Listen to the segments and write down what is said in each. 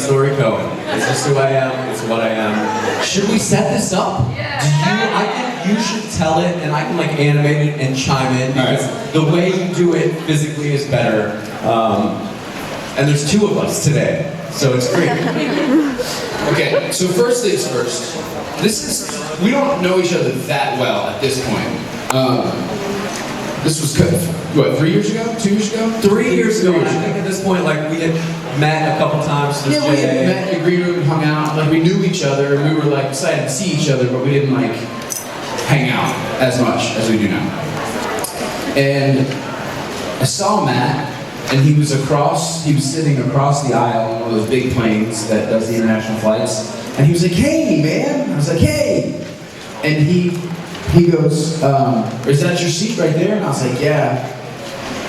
story going. It's just who I am, it's what I am. Should we set this up? I think you should tell it, and I can like animate it and chime in, because the way you do it physically is better. And there's two of us today, so it's great. Okay, so first things first. We don't know each other that well at this point. This was, what, 3 years ago? 2 years ago? 3 years ago, and I think at this point, like, we had met a couple times. Yeah, we had met in a green room and hung out. Like, we knew each other, and we were, like, excited to see each other, but we didn't, like, hang out as much as we do now. And I saw Matt, and he was sitting across the aisle on one of those big planes that does the international flights, and he was like, "Hey, man." I was like, "Hey." And he goes, "Is that your seat right there?" And I was like, "Yeah."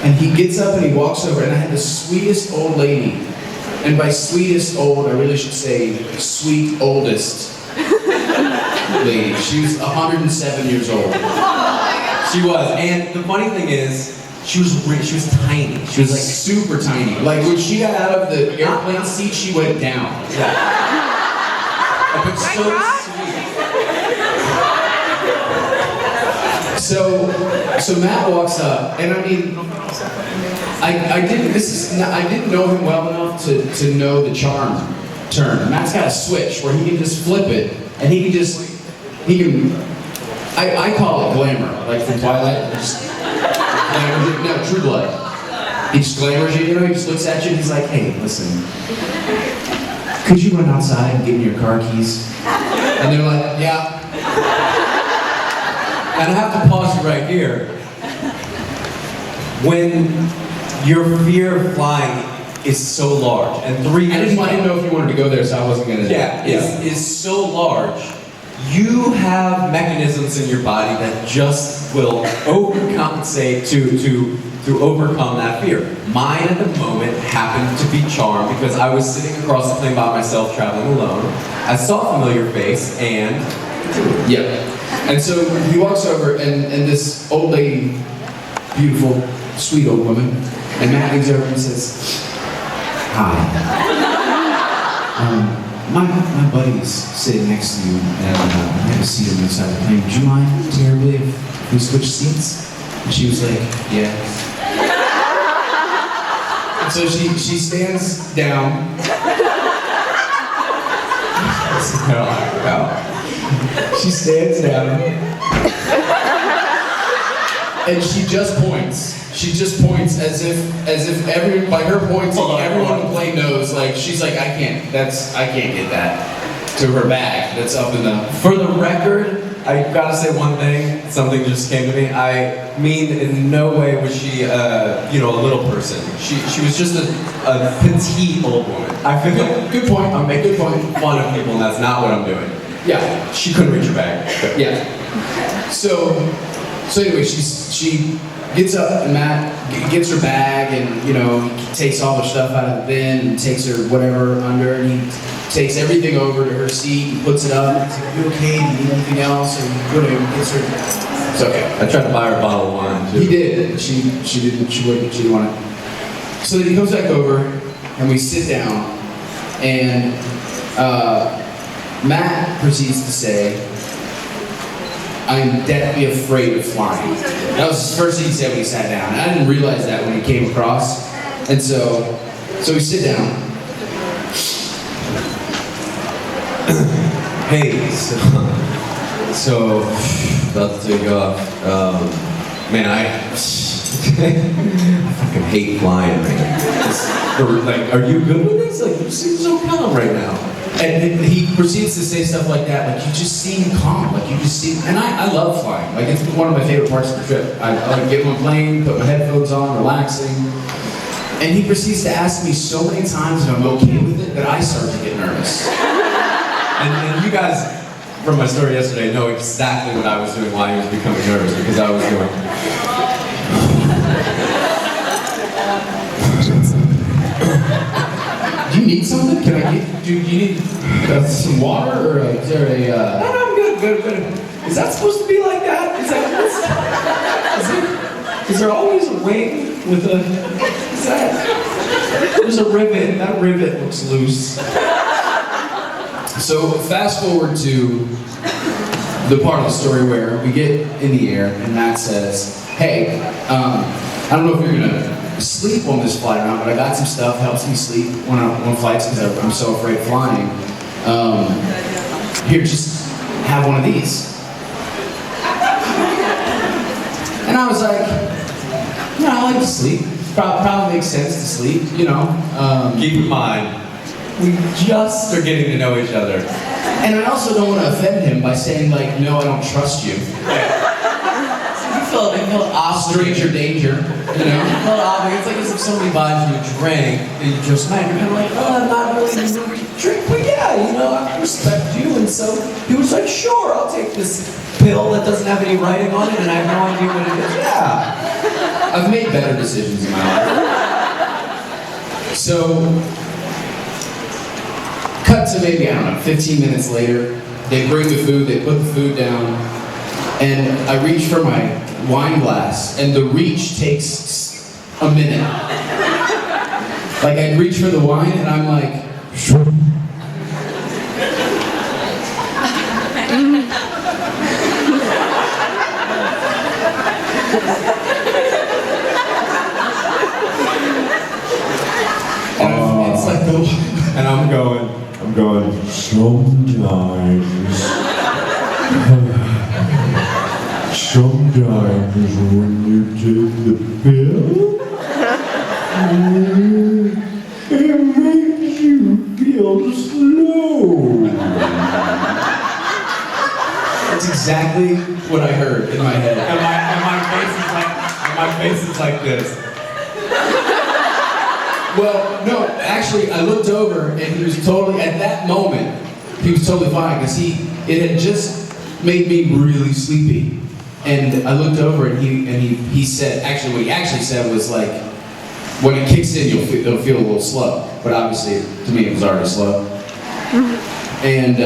And he gets up and he walks over, and I had the sweetest old lady. And by sweetest old, I really should say sweet oldest lady. She was 107 years old. She was, and the funny thing is, she was tiny. She was like super tiny. Like when she got out of the airplane seat, she went down. Yeah. But so sweet. So Matt walks up, and I mean, I didn't know him well enough to know the charm turn. Matt's got a switch where he can just flip it, and I call it glamour, like from Twilight. No, True Blood. He just glamours you, he just looks at you and he's like, "Hey, listen, could you run outside and give me your car keys?" And they're like, "Yeah." And I have to pause you right here. When your fear of flying is so large, and 3 years I didn't know if you wanted to go there, so I wasn't gonna. Is so large, you have mechanisms in your body that just will overcompensate to overcome that fear. Mine at the moment happened to be charm, because I was sitting across the plane by myself, traveling alone. I saw a familiar face, and and so he walks over, and this old lady, beautiful, sweet old woman, and Matt leans over and says, "Hi. My buddy's sitting next to you, and I have a seat on the side of the plane. Would you mind terribly if we switch seats?" And she was like, "Yeah." And so she stands down. She stands down. And she just points. She just points as if by her pointing, everyone on the plane knows, like, she's like, I can't get that to her bag that's up in the... For the record, I gotta say one thing, something just came to me. I mean, in no way was she, a little person. She was just a petite old woman. I feel like, good point. I'm making fun of people, and that's not what I'm doing. Yeah. She couldn't reach her bag. Yeah. So anyway, she gets up, and Matt gets her bag, and he takes all her stuff out of the bin and takes her whatever under, and he takes everything over to her seat and puts it up. And he's like, "Are you okay? Do you need anything else?" And gets her. It's okay. I tried to buy her a bottle of wine too. He did. She didn't want it. So then he comes back over, and we sit down, and Matt proceeds to say, "I'm deathly afraid of flying." That was the first thing he said when he sat down. And I didn't realize that when he came across. And so we sit down. Hey, so about to take off. Man, I fucking hate flying, man. Like, are you good with this? Like, you seem so calm right now. And he proceeds to say stuff like that, like, "You just seem calm, like, you just seem..." And I love flying. Like, it's one of my favorite parts of the trip. I like get on a plane, put my headphones on, relaxing. And he proceeds to ask me so many times if I'm okay with it that I start to get nervous. And you guys, from my story yesterday, know exactly what I was doing while he was becoming nervous, because I was going... Do you need something? Can I get... Do you need some water, or is there a... No, I'm good. Is that supposed to be like that? Is there always a wing with a... Is that... There's a rivet. That rivet looks loose. So fast forward to the part of the story where we get in the air and Matt says, hey, I don't know if you're gonna sleep on this flight or not, but I got some stuff, helps me sleep on flights because I'm so afraid of flying. Here, just have one of these. And I was like, I like to sleep. Probably makes sense to sleep, you know. Keep in mind, we just are getting to know each other. And I also don't want to offend him by saying like, no, I don't trust you. You feel obligated. Stranger danger, you know? You feel obligated. It's like as if somebody buys you a drink and you just, man, you're kind of like, oh, I'm not really in the mood to drink, but yeah, you know, I respect you. And so he was like, sure, I'll take this pill that doesn't have any writing on it and I have no idea what it is. Yeah. I've made better decisions in my life. So, cut to maybe, I don't know, 15 minutes later, they bring the food, they put the food down, and I reach for my wine glass, and the reach takes a minute. Like, I'd reach for the wine, and I'm like, and it's like And I'm going, sometimes when you take the pill, it makes you feel slow. That's exactly what I heard in my head. and my face is like this. Well, no, actually, I looked over and he was totally, at that moment, he was totally fine because it had just made me really sleepy. And I looked over and he said, actually, what he actually said was like, when it kicks in, it'll feel a little slow. But obviously, to me, it was already slow. And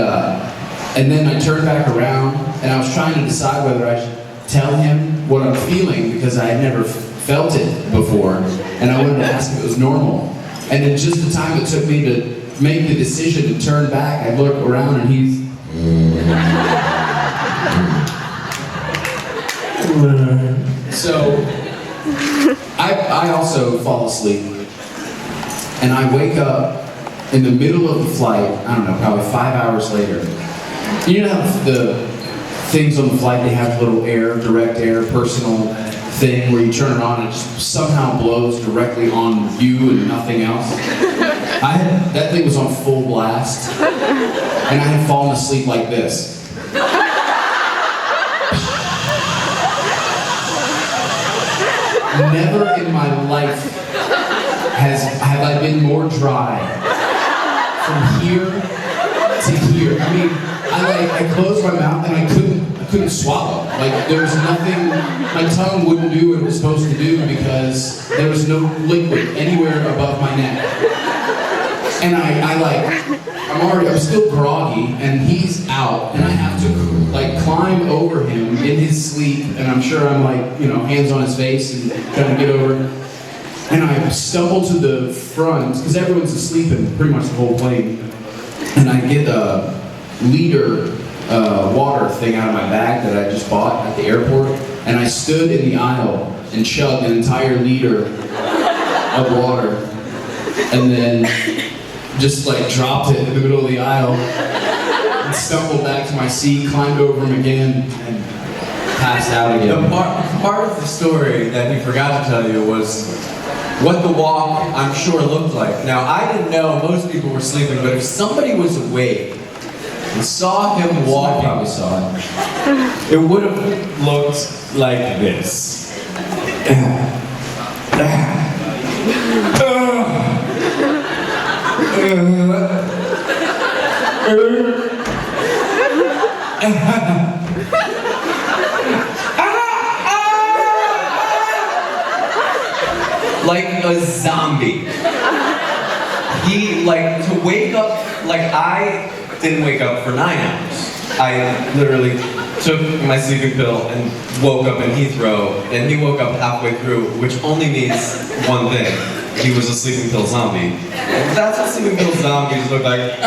then I turned back around and I was trying to decide whether I should tell him what I'm feeling because I had never felt it before. And I wanted to ask if it was normal. And in just the time it took me to make the decision to turn back, I look around and he's... So, I also fall asleep. And I wake up in the middle of the flight, I don't know, probably 5 hours later. You know how the things on the flight, they have little direct air, personal thing where you turn it on and it just somehow blows directly on you and nothing else. That thing was on full blast, and I had fallen asleep like this. Never in my life have I been more dry from here to here. I mean, I closed my mouth and I couldn't swallow. Like there was nothing, my tongue wouldn't do what it was supposed to do because there was no liquid anywhere above my neck. And I'm still groggy and he's out and I have to like climb over him in his sleep and I'm sure I'm like, you know, hands on his face and trying to get over. And I stumble to the front because everyone's asleep in pretty much the whole plane. And I get a liter water thing out of my bag that I just bought at the airport, and I stood in the aisle and chugged an entire liter of water, and then just like dropped it in the middle of the aisle, and stumbled back to my seat, climbed over him again, and passed out again. The part of the story that he forgot to tell you was what the walk, I'm sure, looked like. Now, I didn't know, most people were sleeping, but if somebody was awake and saw him walking, I probably saw it. it would have looked like this. Like a zombie. He, like, to wake up, like, I didn't wake up for 9 hours. I literally took my sleeping pill and woke up in Heathrow, and he woke up halfway through, which only means one thing. he was a sleeping pill zombie. That's what sleeping pill zombies look like.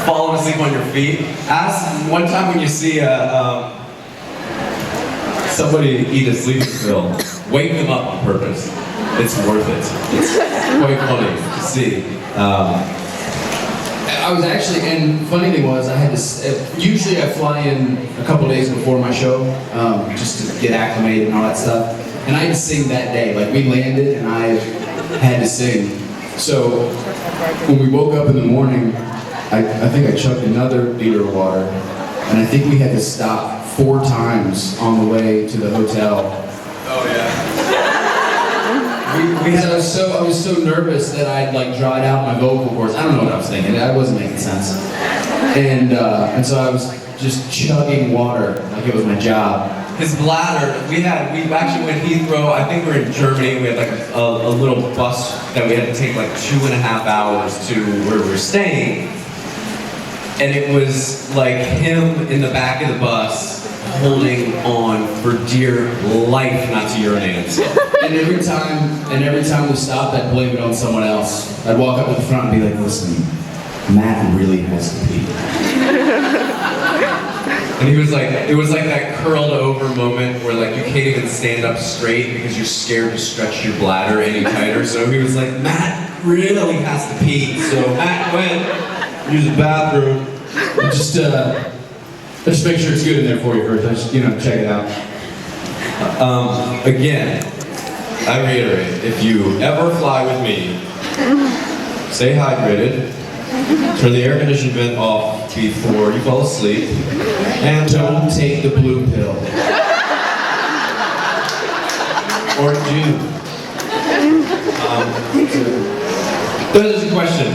Falling asleep on your feet. Ask one time when you see somebody eat a sleeping pill, wake them up on purpose. It's worth it. It's quite funny to see. I was actually, and funny thing was, I had to, usually I fly in a couple days before my show, just to get acclimated and all that stuff. And I had to sing that day. Like, we landed and I had to sing. So, when we woke up in the morning, I think I chugged another liter of water. And I think we had to stop 4 times on the way to the hotel. Oh yeah. Because I was so nervous that I'd like dried out my vocal cords. I don't know what I was thinking. I wasn't making sense. And so I was just chugging water like it was my job. His bladder, we actually went Heathrow, I think we were in Germany, we had like a little bus that we had to take like 2.5 hours to where we were staying. And it was like him in the back of the bus holding on for dear life not to urinate himself. And every time we stopped, I'd blame it on someone else. I'd walk up to the front and be like, listen, Matt really has to pee. And he was like, it was like that curled over moment where like you can't even stand up straight because you're scared to stretch your bladder any tighter. So he was like, Matt really has to pee. So Matt went, use the bathroom. Just make sure it's good in there for you first. Just, check it out. Again, I reiterate, if you ever fly with me, stay hydrated, turn the air conditioning vent off before you fall asleep, and Don't take the blue pill. or do. That is a question.